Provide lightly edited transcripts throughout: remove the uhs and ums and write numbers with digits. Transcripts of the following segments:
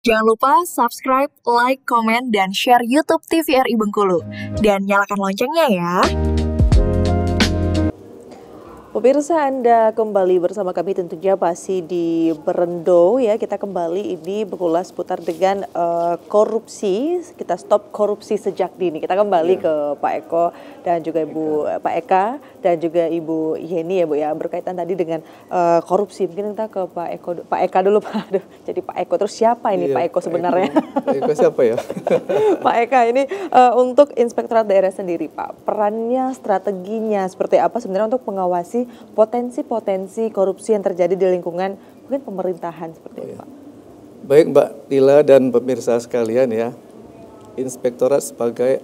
Jangan lupa subscribe, like, komen, dan share YouTube TVRI Bengkulu. Dan nyalakan loncengnya ya. Pemirsa, Anda kembali bersama kami tentunya masih di Berendo ya. Kita kembali ini mengulas seputar dengan korupsi. Kita stop korupsi sejak dini. Kita kembali ke Pak Eko dan juga Pak Eka dan juga Ibu Yeni ya Bu ya, berkaitan tadi dengan korupsi. Mungkin kita ke Pak Eka dulu Pak. Aduh, jadi Pak Eko terus siapa ini Pak Eko sebenarnya? Pak Eko siapa ya? Pak Eka ini untuk Inspektorat Daerah sendiri Pak, perannya, strateginya seperti apa sebenarnya untuk mengawasi potensi-potensi korupsi yang terjadi di lingkungan mungkin pemerintahan seperti itu Pak. Baik Mbak Tila dan pemirsa sekalian ya, Inspektorat sebagai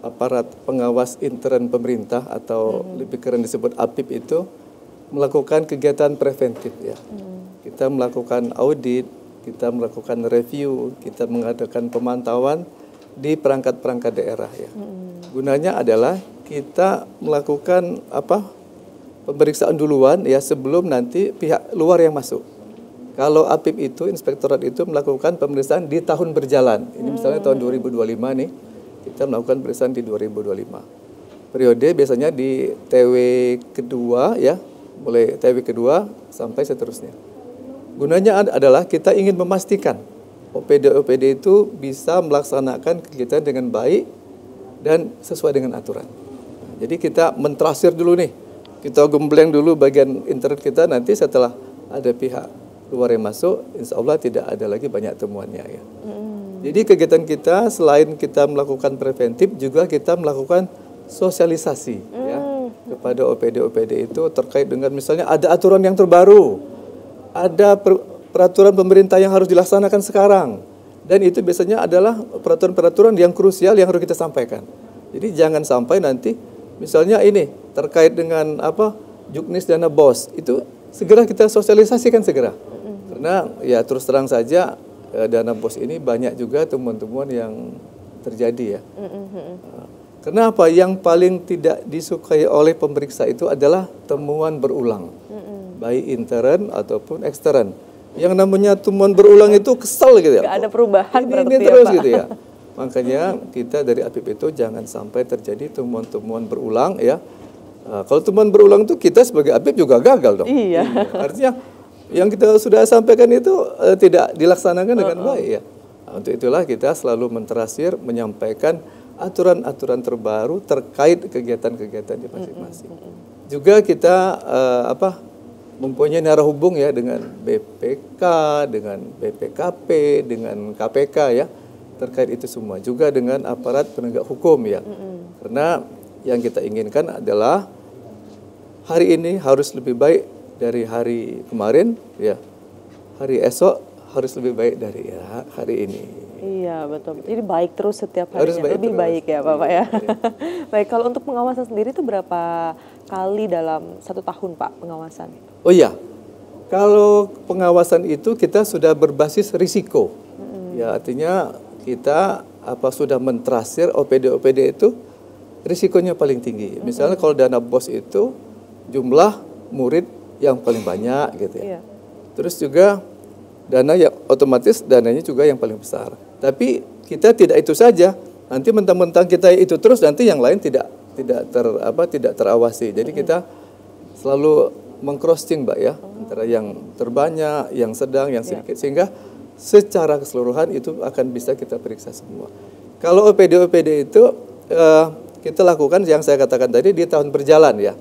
aparat pengawas intern pemerintah atau lebih keren disebut APIP itu melakukan kegiatan preventif ya. Kita melakukan audit, kita melakukan review, kita mengadakan pemantauan di perangkat-perangkat daerah ya. Gunanya adalah kita melakukan pemeriksaan duluan ya sebelum nanti pihak luar yang masuk. Kalau APIP itu, Inspektorat itu melakukan pemeriksaan di tahun berjalan. Ini misalnya tahun 2025 nih, kita melakukan pemeriksaan di 2025. Periode biasanya di TW kedua ya, mulai TW kedua sampai seterusnya. Gunanya adalah kita ingin memastikan OPD-OPD itu bisa melaksanakan kegiatan dengan baik dan sesuai dengan aturan. Jadi kita mentrasir dulu nih. Kita gembleng dulu bagian internet kita, nanti setelah ada pihak luar yang masuk, insya Allah tidak ada lagi banyak temuannya ya. Jadi kegiatan kita selain kita melakukan preventif, juga kita melakukan sosialisasi ya kepada OPD-OPD itu terkait dengan misalnya ada aturan yang terbaru, ada peraturan pemerintah yang harus dilaksanakan sekarang, dan itu biasanya adalah peraturan-peraturan yang krusial yang harus kita sampaikan. Jadi jangan sampai nanti misalnya ini terkait dengan juknis dana BOS itu segera kita sosialisasikan segera. Karena ya terus terang saja dana BOS ini banyak juga temuan-temuan yang terjadi ya. Kenapa yang paling tidak disukai oleh pemeriksa itu adalah temuan berulang. Baik intern ataupun ekstern. Yang namanya temuan berulang itu kesel gitu ya. Gak ada perubahan ini terus gitu ya. Makanya kita dari APIP itu jangan sampai terjadi temuan-temuan berulang ya. Kalau temuan berulang itu kita sebagai APIP juga gagal dong. Iya. Artinya yang kita sudah sampaikan itu tidak dilaksanakan dengan baik ya. Untuk itulah kita selalu mentrasir, menyampaikan aturan-aturan terbaru terkait kegiatan-kegiatan di masing-masing. Juga kita mempunyai narah hubung ya dengan BPK, dengan BPKP, dengan KPK ya. Terkait itu semua juga dengan aparat penegak hukum ya. Karena yang kita inginkan adalah hari ini harus lebih baik dari hari kemarin ya. Hari esok harus lebih baik dari hari ini. Iya betul. Jadi baik terus setiap harinya, lebih baik ya Bapak ya. Baik, kalau untuk pengawasan sendiri itu berapa kali dalam 1 tahun Pak pengawasan? Oh iya, kalau pengawasan itu kita sudah berbasis risiko. Ya artinya kita sudah mentrasir OPD-OPD itu risikonya paling tinggi. Misalnya kalau dana BOS itu jumlah murid yang paling banyak gitu ya. Terus juga dana yang otomatis dananya juga yang paling besar. Tapi kita tidak itu saja. Nanti mentang-mentang kita itu terus nanti yang lain tidak terawasi. Jadi kita selalu meng-crossing Mbak ya antara yang terbanyak, yang sedang, yang sedikit sehingga secara keseluruhan itu akan bisa kita periksa semua. Kalau OPD-OPD itu kita lakukan yang saya katakan tadi di tahun berjalan ya.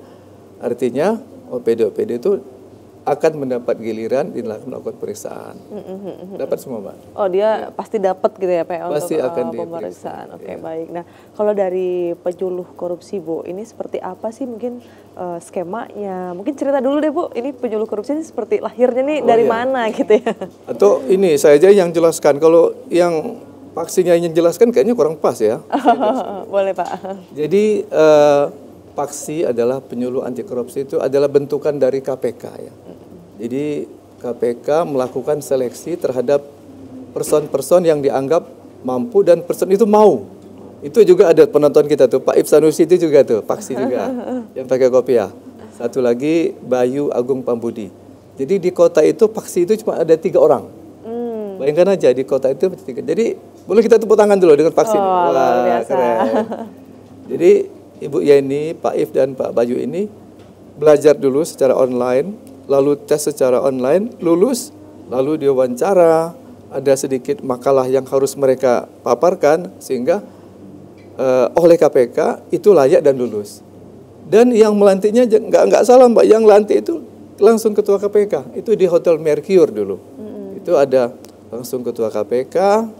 Artinya OPD-OPD itu akan mendapat giliran melakukan pemeriksaan. Dapat semua Mbak. Oh dia pasti dapat gitu ya Pak pasti untuk akan pemeriksaan. Oke, baik. Nah kalau dari penyuluh korupsi Bu, ini seperti apa sih mungkin skemanya? Mungkin cerita dulu deh Bu, ini penyuluh korupsi ini seperti lahirnya nih dari mana gitu ya? Atau ini saya aja yang jelaskan, kalau yang paksinya yang jelaskan kayaknya kurang pas ya. Boleh Pak. Jadi paksi adalah penyuluh anti korupsi itu adalah bentukan dari KPK ya. Jadi KPK melakukan seleksi terhadap person-person yang dianggap mampu dan person itu mau. Itu juga ada penonton kita tuh, Pak Ibsanusi itu juga tuh, paksi juga yang pakai kopiah. Satu lagi Bayu Agung Pambudi. Jadi di kota itu paksi itu cuma ada 3 orang. Bayangkan aja di kota itu. Jadi boleh kita tepuk tangan dulu dengan vaksin. Oh, luar biasa. Keren. Jadi Ibu Yeni, Pak If dan Pak Bayu ini belajar dulu secara online, lalu tes secara online, lulus, lalu diwawancara, ada sedikit makalah yang harus mereka paparkan sehingga oleh KPK itu layak dan lulus. Dan yang melantiknya nggak salah Mbak, yang lantik itu langsung ketua KPK, itu di Hotel Mercure dulu. Itu ada langsung ketua KPK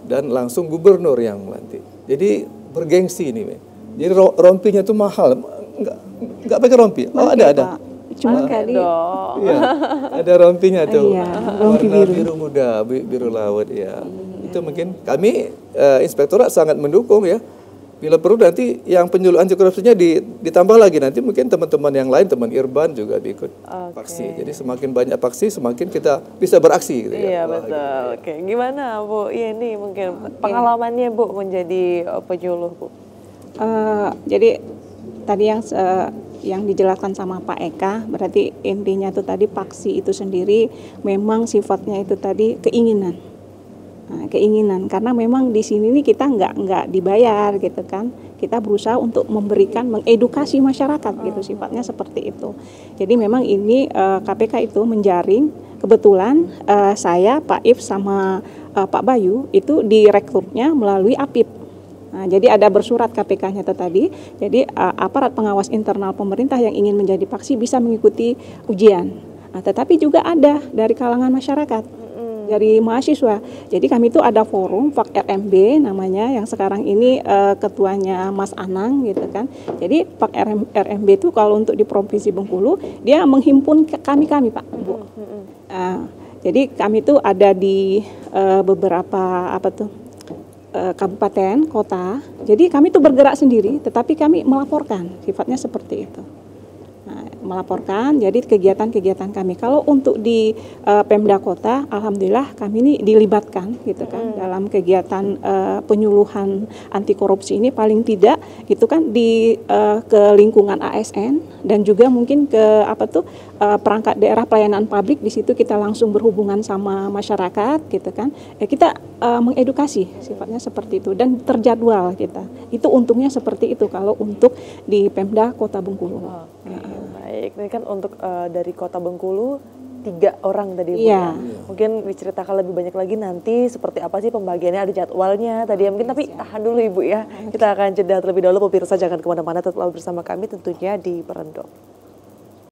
dan langsung gubernur yang melantik. Jadi bergengsi ini, Mbak. Jadi rompinya itu mahal, nggak pakai rompi. Oh ada. Cuma kali Iya, ada rompinya tuh. Iya, rompi warna biru. biru muda, biru laut ya. Itu mungkin kami inspektorat sangat mendukung ya. Bila perlu nanti yang penyuluh anti korupsinya ditambah lagi, nanti mungkin teman-teman yang lain, teman Irban juga diikut paksi. Jadi semakin banyak paksi, semakin kita bisa beraksi gitu ya. Iya betul. Oke, gimana Bu Yeni mungkin pengalamannya Bu menjadi penyuluh Bu? Jadi tadi yang dijelaskan sama Pak Eka, berarti intinya itu tadi paksi itu sendiri memang sifatnya itu tadi keinginan. Nah, keinginan karena memang di sini nih kita nggak dibayar gitu kan, kita berusaha untuk memberikan mengedukasi masyarakat gitu, sifatnya seperti itu. Jadi memang ini KPK itu menjaring, kebetulan saya Pak If sama Pak Bayu itu direkrutnya melalui APIP. Nah, jadi ada bersurat KPK-nya tadi. Jadi aparat pengawas internal pemerintah yang ingin menjadi paksi bisa mengikuti ujian. Nah, tetapi juga ada dari kalangan masyarakat, dari mahasiswa. Jadi kami itu ada forum FAK RMB namanya, yang sekarang ini ketuanya Mas Anang gitu kan. Jadi FAK RMB itu kalau untuk di Provinsi Bengkulu dia menghimpun kami Pak Bu. Jadi kami itu ada di beberapa kabupaten, kota. Jadi kami itu bergerak sendiri, tetapi kami melaporkan, sifatnya seperti itu. Nah, melaporkan, jadi kegiatan-kegiatan kami. Kalau untuk di Pemda Kota, alhamdulillah kami ini dilibatkan gitu kan dalam kegiatan penyuluhan anti korupsi ini, paling tidak gitu kan di ke lingkungan ASN dan juga mungkin ke perangkat daerah pelayanan publik. Di situ kita langsung berhubungan sama masyarakat gitu kan. Kita mengedukasi, sifatnya seperti itu dan terjadwal kita. Itu untungnya seperti itu kalau untuk di Pemda Kota Bengkulu. Baik, ini kan untuk dari Kota Bengkulu 3 orang tadi Bu. Iya. Mungkin diceritakan lebih banyak lagi nanti seperti apa sih pembagiannya, ada jadwalnya tadi ya mungkin, tapi tahan dulu Ibu ya. Kita akan jeda terlebih dahulu, pemirsa jangan kemana-mana, tetaplah bersama kami tentunya di Berendok.